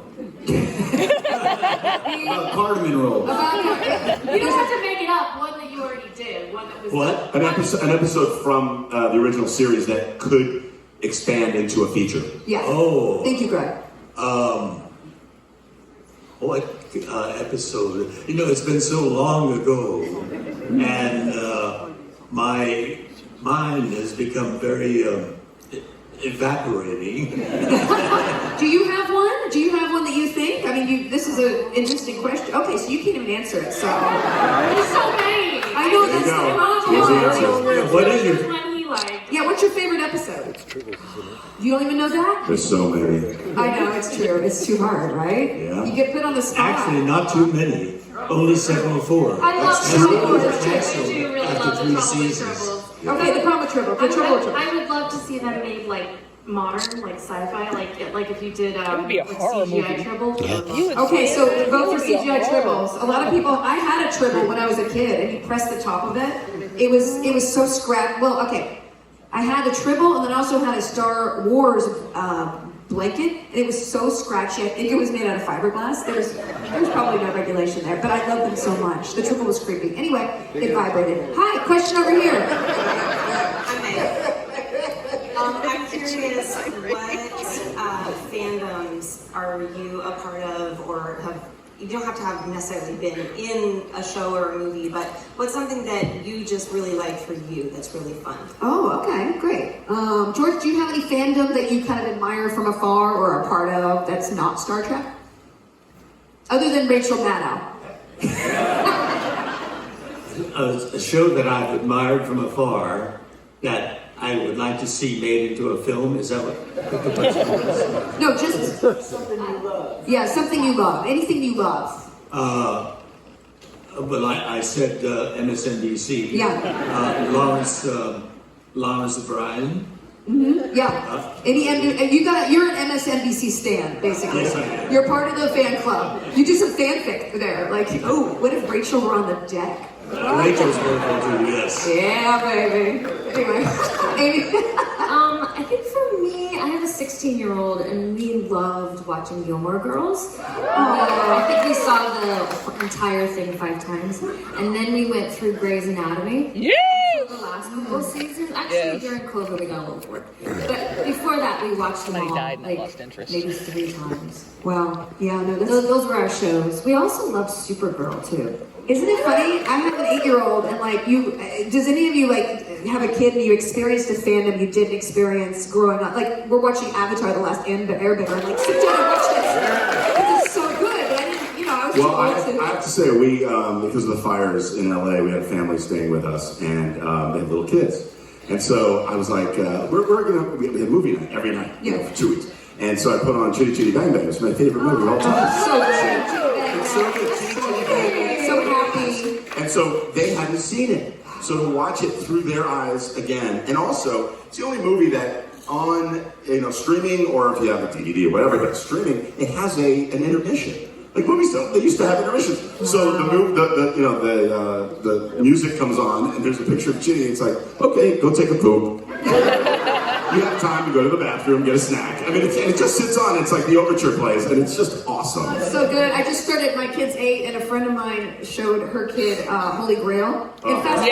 Cardamom roll. You don't have to make it up, one that you already did, one that was... What? An episode from the original series that could expand into a feature. Yes. Oh. Thank you, Greg. What episode? You know, it's been so long ago, and my mind has become very evaporating. Do you have one? Do you have one that you think? I mean, this is an interesting question. Okay, so you can't even answer it, so... There's so many! I know, There you that's go. the problem. Here's the answer. What is your... One he liked. Yeah, what's your favorite episode? You don't even know that? There's so many. I know, it's true. It's too hard, right? Yeah. You get put on the spot. Actually, not too many. Only 74. I love That's true. Trouble. That's I do really after love the 3 Trouble with seasons. Troubles. Okay, the Promo Triple. The Triple. I would love to see them made like modern, like sci-fi, like if you did would be a like horror CGI movie. Tribbles. Okay, so vote for It would be a CGI horror. Tribbles. A lot of people, I had a Tribble when I was a kid, and you press the top of it. It was so scratched. Well, okay. I had a Tribble, and then I also had a Star Wars blanket, and it was so scratchy. I think it was made out of fiberglass. There was probably no regulation there, but I loved them so much. The Tribble was creepy. Anyway, it vibrated. Hi, question over here. I'm curious, what fandoms are you a part of, or you don't have to have necessarily been in a show or a movie, but what's something that you just really like for you that's really fun? Oh, okay, great. George, do you have any fandom that you kind of admire from afar or are a part of that's not Star Trek? Other than Rachel Maddow. A show that I've admired from afar that I would like to see made into a film. Is that what the question was? No, just something you love. Yeah, something you love. Anything you love. Well, I said MSNBC. Yeah. Lawrence O'Brien. Mm-hmm. Yeah. You're an MSNBC stan, basically. Yes, I am. You're part of the fan club. You do some fanfic there. Like, oh, what if Rachel were on the deck? Rachel's wonderful too, yes. Yeah, baby. Anyway, Amy. I think for me, I have a 16-year-old, and we loved watching Gilmore Girls. I think we saw the entire thing 5 times, and then we went through Grey's Anatomy. Yeah. For the last couple of seasons. Actually, during COVID, we got a little bored. But before that, we watched them all died and I like lost interest. maybe 3 times. Wow. Yeah, no, Those were our shows. We also loved Supergirl too. Isn't it funny? I have an 8-year-old, and like does any of you like have a kid and you experienced a fandom you didn't experience growing up? Like we're watching Avatar: The Last Airbender, and like sit down and watch this because it's so good. But I didn't, I was Well, too old to. I have to say, we because of the fires in LA, we had a family staying with us, and they had little kids. And so I was like, we had movie night every night, for 2 weeks. And so I put on Chitty Chitty Bang Bang. It's my favorite movie of all time. So good. It's so good. Chitty Chitty Bang Bang. So happy. And so they hadn't seen it. So to watch it through their eyes again, and also it's the only movie that on streaming, or if you have a DVD or whatever, but streaming, it has an intermission. Like movies don't, they used to have intermissions. So the music comes on and there's a picture of Chitty. It's like, okay, go take a poop. You have time to go to the bathroom, get a snack. I mean, it just sits on. It's like the overture plays, and it's just awesome. So good. I just started. My kids ate, and a friend of mine showed her kid Holy Grail. And fast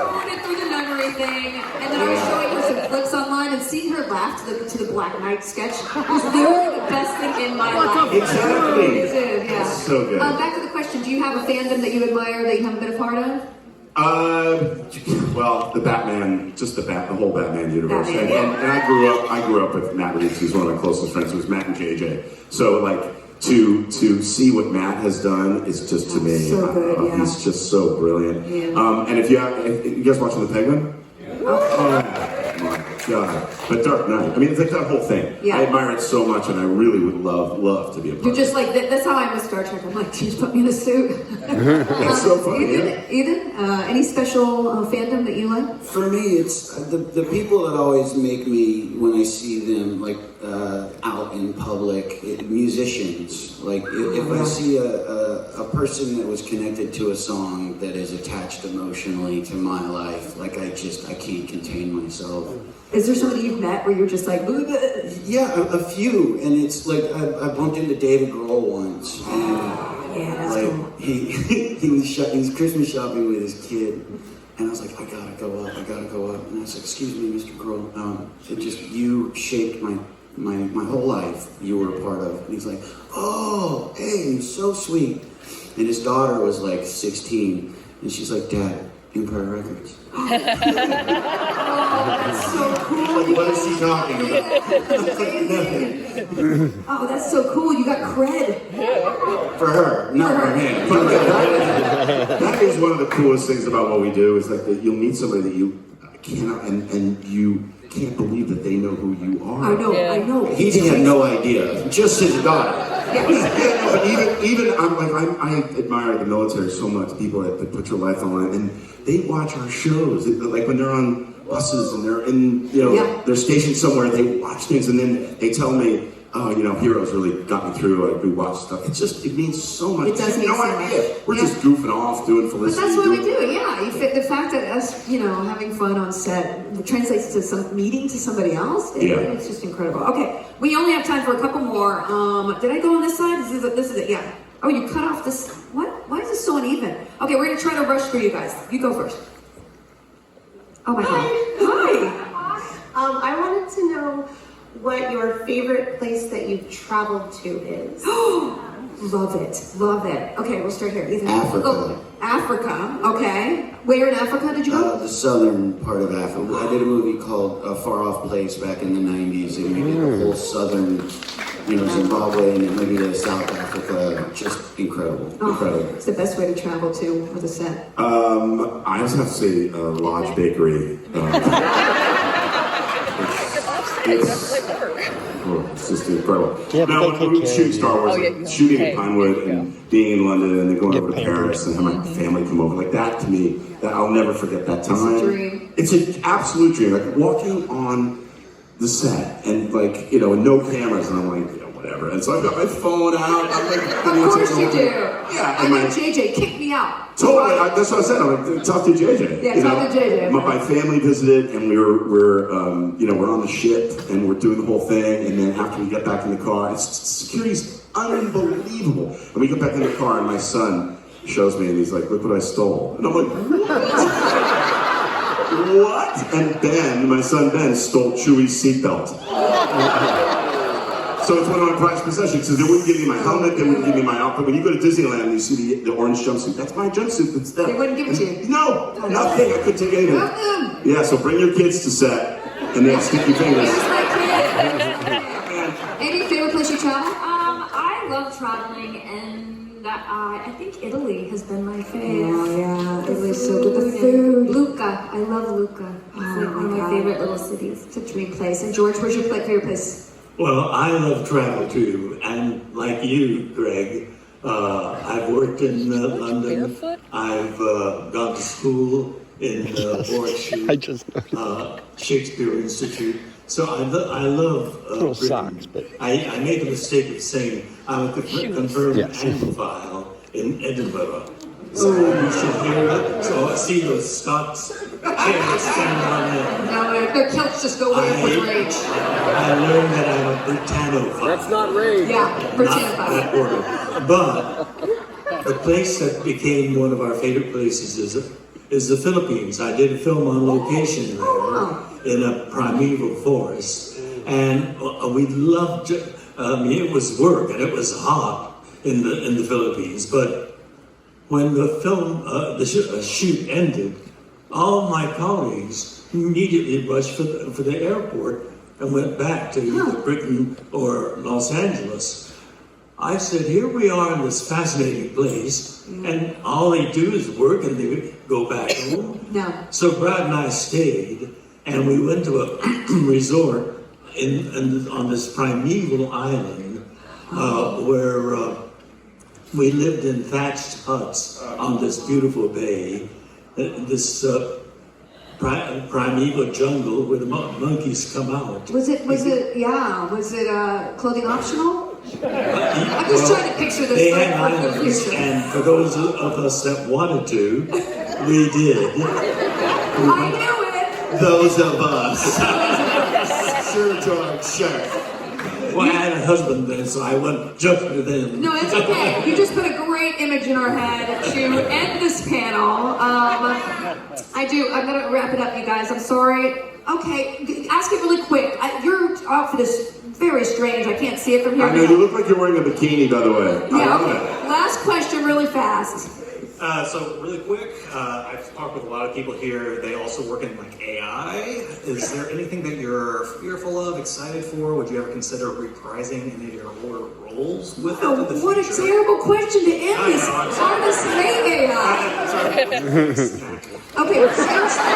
forwarded through the nunnery thing, and then I was showing her some clips online, and seeing her laugh to the Black Knight sketch was literally the best thing in my life. Exactly. It did, yeah. It's so good. Back to the question: do you have a fandom that you admire that you haven't been a part of? Well, the Batman, just the whole Batman universe, Batman. And I grew up with Matt Reeves. He's one of my closest friends. It was Matt and JJ. So like to see what Matt has done is just to me, so good, he's just so brilliant. Yeah. And if you guys watching The Penguin? Oh my God! But Dark Knight. I mean, it's like that whole thing. Yeah. I admire it so much, and I really would love to be a part. You're just like that's how I'm with Star Trek. I'm like, just put me in a suit. It's so funny. Ethan, any special fandom that you like? For me, it's the people that always make me, when I see them like out in public, musicians. Like if I see a person that was connected to a song that is attached emotionally to my life, like I can't contain myself. Is there somebody you've met where you're just like, yeah, a few, and it's like I bumped into David Grohl once, and yeah, that's like cool. he was Christmas shopping with his kid, and I was like, I gotta go up, and I was like, excuse me, Mr. Grohl, you shaped my whole life. You were a part of, and he's like, oh, hey, you're so sweet, and his daughter was like 16, and she's like, Dad, Empire Records. Oh, that's so cool. Like, what is she talking about? Oh, that's so cool. You got cred. For her, not for him. But that is one of the coolest things about what we do, is like that you'll meet somebody that you cannot, and you can't believe that they know who you are. I know. He had no idea. Just his daughter. But even I admire the military so much. People that put your life on the line, and they watch our shows. Like when they're on buses and they're in, they're stationed somewhere. They watch things, and then they tell me, "Oh, Heroes really got me through." Like we watch stuff. It means so much. It does mean so idea. much. We're just goofing off, doing Felicity. But that's what we do. Yeah, the fact that us, having fun on set translates to some meeting to somebody else. It's just incredible. Okay, we only have time for a couple more. Did I go on this side? This is it. Yeah. Oh, you cut off this. What? Why is this so uneven? Okay, we're gonna try to rush through you guys. You go first. Oh my God. Hi. I wanted to know what your favorite place that you've traveled to is. Love it. Okay, we'll start here. Ethan. Africa. Oh, Africa. Okay. Where in Africa did you go? The southern part of Africa. I did a movie called A Far Off Place back in the 90s, and we did the whole southern, Zimbabwe, and then maybe to South Africa. Just incredible. Incredible. It's the best way to travel to with a set. I just have to say, Lodge Bakery. It's just incredible. Yeah, now, when we shoot Star Wars, shooting in Pinewood and being in London and then going over to Paris and having my family come over, like that to me, that I'll never forget that time. It's a dream. It's an absolute dream. Like walking on the set and and no cameras, and I'm like, whatever. And so I've got my phone out. I'm like, of course you do. Yeah, and then JJ kicked me out. Totally. That's what I said. I'm like, talk to JJ. Yeah, talk to JJ. My family visited, and we're on the ship, and we're doing the whole thing. And then after we get back in the car, security's unbelievable. And we get back in the car, and my son shows me, and he's like, "Look what I stole." And I'm like, "What?" And my son Ben, stole Chewie's seatbelt. So it's one of my prized possessions. So they wouldn't give me my helmet, they wouldn't give me my outfit. When you go to Disneyland and you see the orange jumpsuit, that's my jumpsuit, that's them. They wouldn't give it to you? No, nothing. I couldn't take anything. Yeah, so bring your kids to set and then stick your fingers. Any favorite place you travel? I love traveling, and that I think Italy has been my favorite. Oh yeah, Italy's so good. The food. Lucca. I love Lucca. It's like one of my favorite little cities. It's a dream place. And George, where's your favorite place? Well, I love travel too, and like you, Greg, I've worked in London. I've gone to school in Shakespeare Institute. So I love Britain. Socks, but I made the mistake of saying I'm a confirmed Anglophile in Edinburgh. So you should hear it. So I see those Scots chairs standing on there. No, their kilts just go away with rage. I learned that I'm a Britannophile. That's not rage. Yeah, Britannophile. That word. But the place that became one of our favorite places is the Philippines. I did a film on location there in a primeval forest, and we loved it. It was work and it was hot in the Philippines, but when the film, the shoot ended, all my colleagues immediately rushed for the airport and went back to either Britain or Los Angeles. I said, here we are in this fascinating place, and all they do is work and they go back home. No. So Brad and I stayed, and we went to a resort on this primeval island where we lived in thatched huts on this beautiful bay, this primeval jungle where the monkeys come out. Was it clothing optional? I'm just trying to picture this. They had islands, and for those of us that wanted to, we did. I knew it! Those of us. Sure, George, sure. Well, I had a husband then, so I went just with him. No, it's okay. You just put a great image in our head to end this panel. I'm gonna wrap it up, you guys. I'm sorry. Okay, ask it really quick. Your outfit is very strange. I can't see it from here. I know, you look like you're wearing a bikini, by the way. Yeah, okay. Last question, really fast. So really quick, I've talked with a lot of people here. They also work in like AI. Is there anything that you're fearful of, excited for? Would you ever consider reprising any of your older roles with it in the future? What a terrible question to end this. Artists hate AI. Okay, seriously.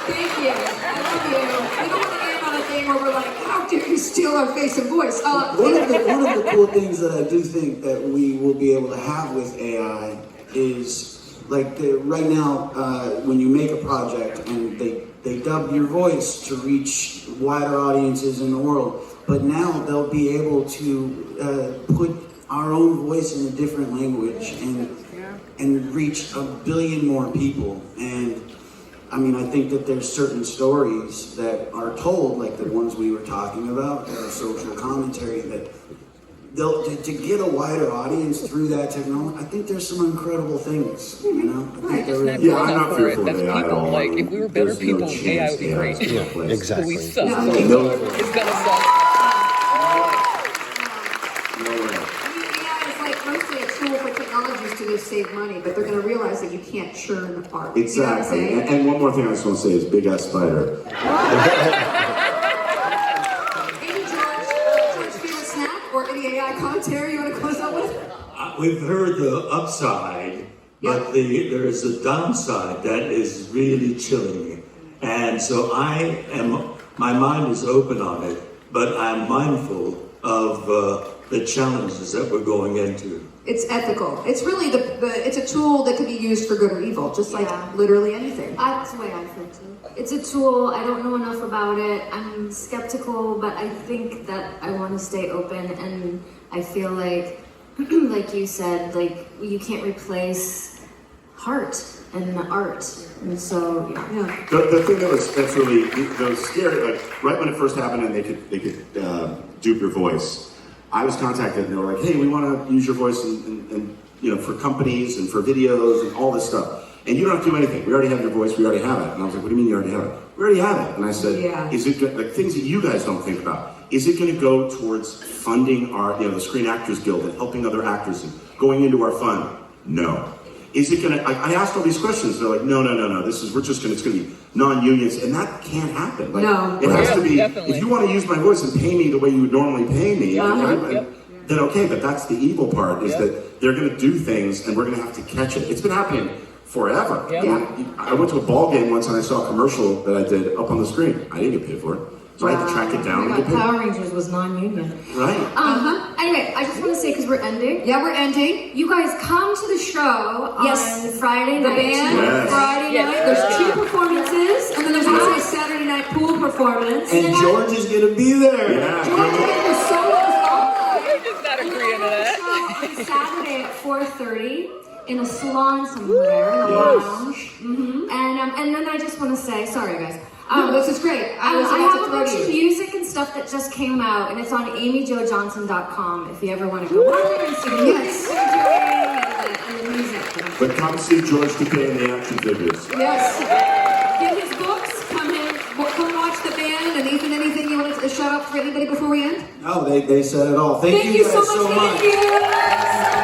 Thank you. I love you. We don't want to end on a thing where we're like, how dare you steal our face and voice? One of the cool things that I do think that we will be able to have with AI is like right now when you make a project and they dub your voice to reach wider audiences in the world, but now they'll be able to put our own voice in a different language and reach 1 billion more people. And I mean, I think that there's certain stories that are told, like the ones we were talking about, that are social commentary, that they'll to get a wider audience through that technology. I think there's some incredible things, you know. I think there is. Yeah, I'm not fearful of AI at all. Like, if we were better people, AI would be great. Yeah, exactly. But we suck. It's gonna suck. To save money, but they're going to realize that you can't churn the part. Exactly. You know what I'm saying? And one more thing I just want to say is big ass spider. Any George, favorite snack or any AI commentary you want to close out with? We've heard the upside, but there is a downside that is really chilling. And so my mind is open on it, but I'm mindful of the challenges that we're going into. It's ethical. It's really it's a tool that can be used for good or evil, just like literally anything. That's the way I feel too. It's a tool. I don't know enough about it. I'm skeptical, but I think that I want to stay open, and I feel like, like you said, like you can't replace heart and art, and so yeah. The thing that's really scary, like right when it first happened, and they could dupe your voice. I was contacted and they were like, hey, we want to use your voice and you know, for companies and for videos and all this stuff. And you don't have to do anything. We already have your voice. We already have it. And I was like, what do you mean you already have it? We already have it. And I said, is it like things that you guys don't think about? Is it going to go towards funding our, the Screen Actors Guild and helping other actors and going into our fund? No. Is it going to, I asked all these questions. They're like, no. It's going to be non-unions. And that can't happen. Like, no. It has to be, definitely. If you want to use my voice and pay me the way you would normally pay me, then okay, but that's the evil part, is that they're going to do things and we're going to have to catch it. It's been happening forever. I went to a ball game once and I saw a commercial that I did up on the screen. I didn't get paid for it. So I had to track it down and get paid. Power Rangers was non-union. Right. Anyway, I just want to say, because we're ending. Yeah, we're ending. You guys come to the show on Friday The night. band, Friday night. There's 2 performances, and then there's also a Saturday night pool performance. And George is going to be there. George is so Just not agreeing to that. On Saturday at 4:30 in a salon somewhere, in a lounge. And then I just want to say, sorry guys. This is great. I have a bunch of music and stuff that just came out, and it's on amyjojohnson.com if you ever want to go watch it and see the music and the music. But come see George Takei and the action figures. Yes. Get his books. Come watch the band. And Ethan, anything you want to shout out for anybody before we end? No, they said it all. Thank you guys so much. Thank you.